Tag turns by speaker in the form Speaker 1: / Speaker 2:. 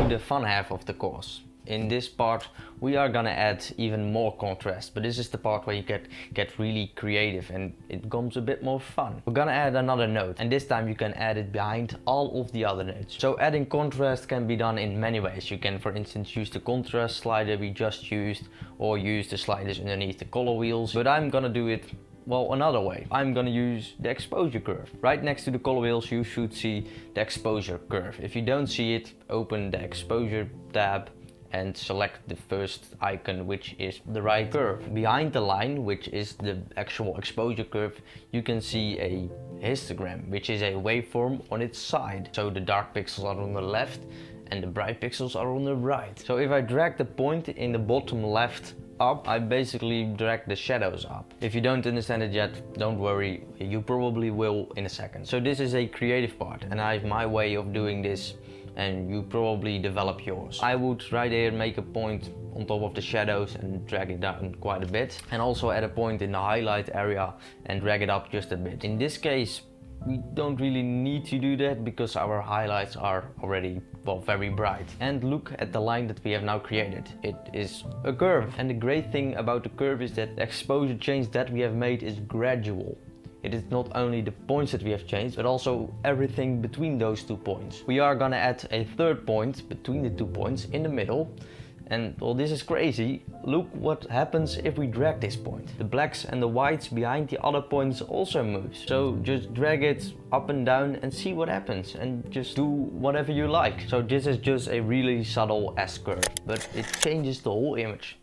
Speaker 1: to the fun half of the course. In this part we are gonna add even more contrast, but this is the part where you get really creative and it becomes a bit more fun. We're gonna add another node, and this time you can add it behind all of the other nodes. So adding contrast can be done in many ways. You can, for instance, use the contrast slider we just used, or use the sliders underneath the color wheels, but I'm gonna do it, well, another way. I'm gonna use the exposure curve. Right next to the color wheels you should see the exposure curve. If you don't see it, open the exposure tab and select the first icon, which is the right curve. Behind the line, which is the actual exposure curve, you can see a histogram, which is a waveform on its side. So the dark pixels are on the left and the bright pixels are on the right. So if I drag the point in the bottom left up, I basically drag the shadows up. If you don't understand it yet, don't worry, you probably will in a second. So this is a creative part, and I have my way of doing this, and you probably develop yours. I would right here make a point on top of the shadows and drag it down quite a bit, and also add a point in the highlight area and drag it up just a bit. In this case we don't really need to do that because our highlights are already, well, very bright. And look at the line that we have now created. It is a curve, and the great thing about the curve is that the exposure change that we have made is gradual. It is not only the points that we have changed, but also everything between those 2 points. We are gonna add a third point between the 2 points in the middle. And well, this is crazy. Look what happens if we drag this point. The blacks and the whites behind the other points also move. So just drag it up and down and see what happens, and just do whatever you like. So this is just a really subtle S curve, but it changes the whole image.